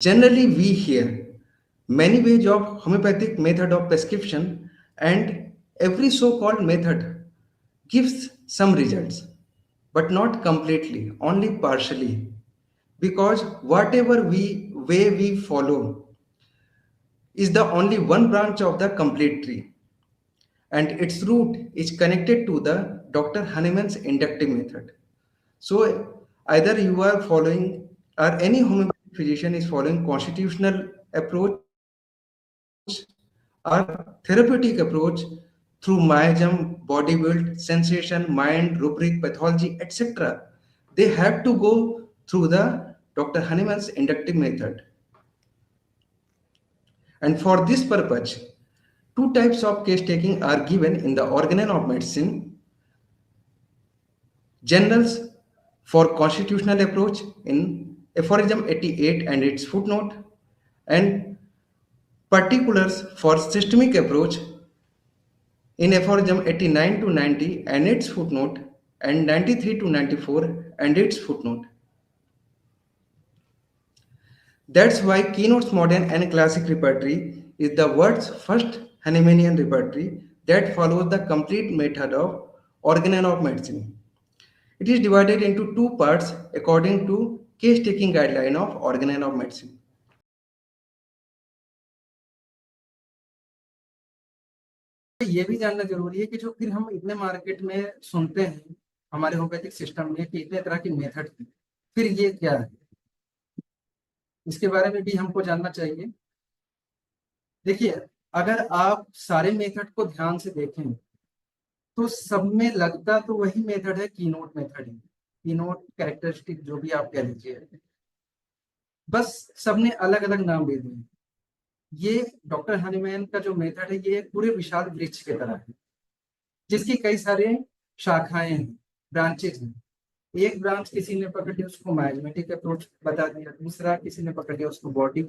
Generally, we hear many ways of homeopathic method of prescription, and every so-called method gives some results, but not completely, only partially. Because whatever way we follow is the only one branch of the complete tree, and its root is connected to the Dr. Hahnemann's inductive method. So either you are following, or any homeopathic physician is following constitutional approach or therapeutic approach through miasm, body build, sensation, mind, rubric, pathology, etc. They have to go through the Dr. Hahnemann's inductive method. And for this purpose, two types of case taking are given in the Organon of Medicine: generals for constitutional approach in aphorism 88 and its footnote, and particulars for systemic approach in aphorism 89 to 90 and its footnote, and 93 to 94 and its footnote. That's why Keynotes Modern and Classic Repertory is the world's first Hahnemannian repertory that follows the complete method of Organon of Medicine. It is divided into two parts according to case-taking guideline of Organon of Medicine. ये भी जानना जरूरी है कि जो फिर हम इतने मार्केट में सुनते हैं हमारे होम्योपैथिक सिस्टम में कि इतने तरह की मेथड है, फिर ये क्या है, इसके बारे में भी हमको जानना चाहिए। देखिए, अगर आप सारे मेथड को ध्यान से देखें तो सब में लगता तो वही मेथड है, कीनोट मेथड है, कीनोट कैरेक्टरिस्टिक जो भी आप कह लीजिए, बस सबने अलग अलग नाम दे दिए। ये डॉक्टर हनीमैन का जो मेथड है ये पूरे विशाल वृक्ष की तरह है जिसकी कई सारे शाखाएं हैं, ब्रांचेज हैं। एक ब्रांच किसी ने पकड़ लिया उसको माइजमेटिक अप्रोच बता दिया, दूसरा किसी ने पकड़ लिया उसको बॉडी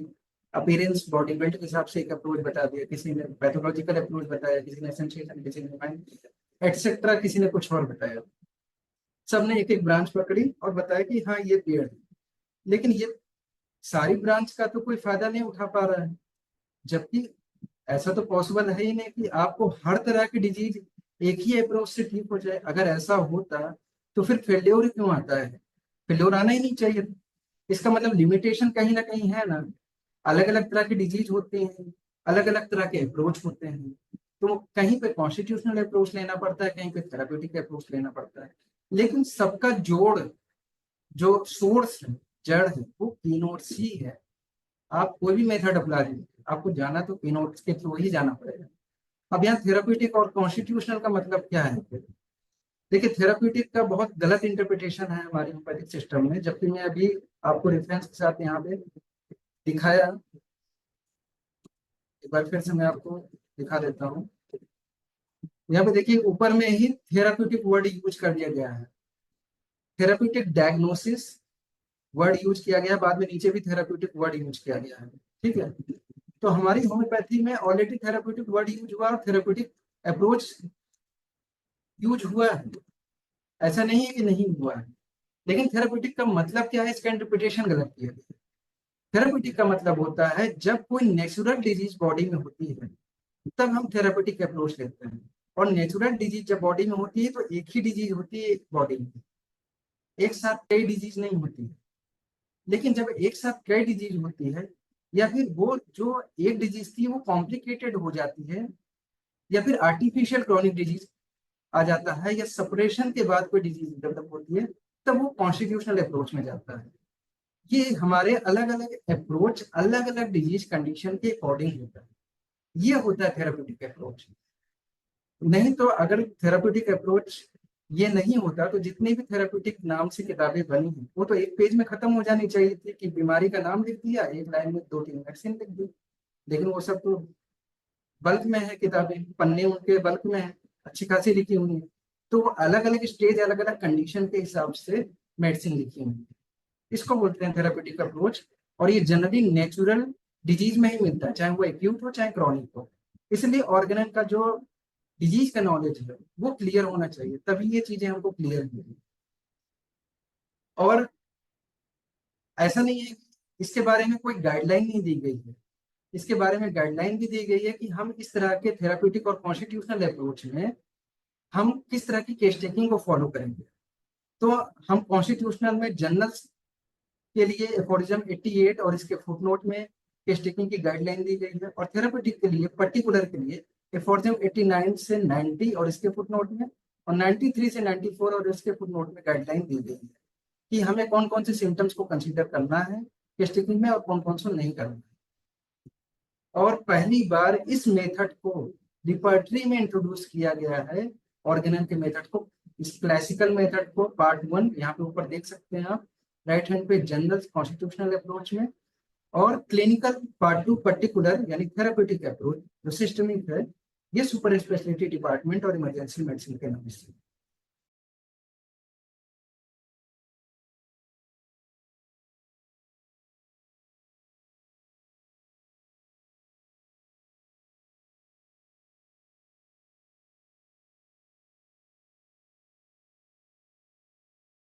अपीयरेंस बॉडी बिल्ड के हिसाब से एक अप्रोच बता दिया, किसी ने पैथोलॉजिकल अप्रोच बताया, किसी ने सेंसेशन, किसी ने माइंड एटसेट्रा, किसी ने कुछ और बताया। सबने एक एक ब्रांच पकड़ी और बताया कि हाँ ये पेड़ है, लेकिन ये सारी ब्रांच का तो कोई फायदा नहीं उठा पा रहा है, जबकि ऐसा तो पॉसिबल है ही नहीं कि आपको हर तरह की डिजीज एक ही अप्रोच से ठीक हो जाए। अगर ऐसा होता तो फिर फेल्योर क्यों आता है? फेल्योर आना ही नहीं चाहिए। इसका मतलब लिमिटेशन कहीं ना कहीं है ना। अलग अलग तरह की डिजीज होते हैं, अलग अलग तरह के अप्रोच होते हैं, तो कहीं पे कॉन्स्टिट्यूशनल अप्रोच लेना पड़ता है, कहीं पे थेराप्यूटिक अप्रोच लेना पड़ता है, लेकिन सबका जोड़ जो सोर्स है, जड़ है, वो कीनोट्स ही है। आप कोई भी मेथड अप्लाई कीजिए, आपको जाना तो कीनोट्स के थ्रू ही जाना पड़ेगा। अब यहाँ थेराप्यूटिक और कॉन्स्टिट्यूशनल का मतलब क्या है? देखिए, थेराप्यूटिक का बहुत गलत इंटरप्रिटेशन है हमारे होम्योपैथिक सिस्टम में, जबकि मैं अभी आपको रेफरेंस के साथ यहाँ पे दिखाया, एक बार फिर से मैं आपको दिखा देता हूँ। यहाँ पे देखिए ऊपर में ही थेराप्यूटिक वर्ड यूज कर दिया गया है, थेराप्यूटिक डायग्नोसिस वर्ड यूज किया गया, बाद में नीचे भी थेराप्यूटिक वर्ड यूज किया गया है। ठीक है, तो हमारी होम्योपैथी में ऑलरेडी थेराप्यूटिक वर्ड यूज हुआ और थेराप्यूटिक अप्रोच यूज हुआ है, ऐसा नहीं है कि नहीं हुआ है। लेकिन थेराप्यूटिक का मतलब क्या है, इसका इंटरप्रिटेशन गलत किया गया। थेराप्यूटिक का मतलब होता है जब कोई नेचुरल डिजीज बॉडी में होती है तब हम थेराप्यूटिक अप्रोच लेते हैं, और नेचुरल डिजीज जब बॉडी में होती है तो एक ही डिजीज होती है बॉडी में, एक साथ कई डिजीज नहीं होती है। लेकिन जब एक साथ कई डिजीज होती है, या फिर वो जो एक डिजीज थी वो कॉम्प्लिकेटेड हो जाती है, या फिर आर्टिफिशियल क्रॉनिक डिजीज आ जाता है, या सेपरेशन के बाद कोई डिजीज डेवलप होती है, तब वो कॉन्स्टिट्यूशनल अप्रोच में जाता है। ये हमारे अलग अलग अप्रोच अलग अलग डिजीज कंडीशन के अकॉर्डिंग होता है, ये होता है थेराप्यूटिक अप्रोच। नहीं तो अगर थेराप्यूटिक अप्रोच ये नहीं होता तो जितनी भी थेराप्यूटिक नाम से किताबें बनी हैं वो तो एक पेज में खत्म हो जानी चाहिए थी कि बीमारी का नाम लिख दिया, एक लाइन में 2-3 वैक्सीन लिख दी। लेकिन वो सब तो बल्क में है, किताबें पन्ने उनके बल्क में है, अच्छी खासी लिखी हुई है, तो वो अलग अलग स्टेज अलग अलग कंडीशन के हिसाब से मेडिसिन लिखी हुई है। इसको बोलते हैं थेराप्यूटिक अप्रोच, और ये जनरली नेचुरल डिजीज में ही मिलता है, चाहे वो एक्यूट हो चाहे क्रॉनिक हो। इसलिए ऑर्गेनन का जो डिजीज का नॉलेज है वो क्लियर होना चाहिए, तभी ये चीजें हमको क्लियर होंगी। और ऐसा नहीं है इसके बारे में कोई गाइडलाइन नहीं दी गई है। इसके बारे में गाइडलाइन भी दी गई है कि हम इस तरह के थेराप्यूटिक और कॉन्स्टिट्यूशनल अप्रोच में हम किस तरह की केस टेकिंग को फॉलो करेंगे। तो हम कॉन्स्टिट्यूशनल में जनरल्स के लिए एफोरिज्म 88 और इसके फुटनोट में केस टेकिंग की गाइडलाइन दी गई है, और थेराप्यूटिक के लिए पर्टिकुलर के लिए एफोरिज्म 89 से 90 और इसके फुटनोट में, और 93 से 94 और इसके फुटनोट में गाइडलाइन दी गई है कि हमें कौन कौन से सिम्टम्स को कंसीडर करना है केस टेकिंग में और कौन कौन से नहीं करना है। और पहली बार इस मेथड को रिपर्टरी में इंट्रोड्यूस किया गया है, ऑर्गेनन के मेथड को, इस क्लासिकल मेथड को। पार्ट 1 यहाँ पे ऊपर देख सकते हैं आप राइट हैंड पे, जनरल कॉन्स्टिट्यूशनल अप्रोच में, और क्लिनिकल पार्ट 2 पर्टिकुलर यानी थेरापेटिक अप्रोच जो सिस्टमिक है, ये सुपर स्पेशलिटी डिपार्टमेंट और इमरजेंसी मेडिसिन के नाम से।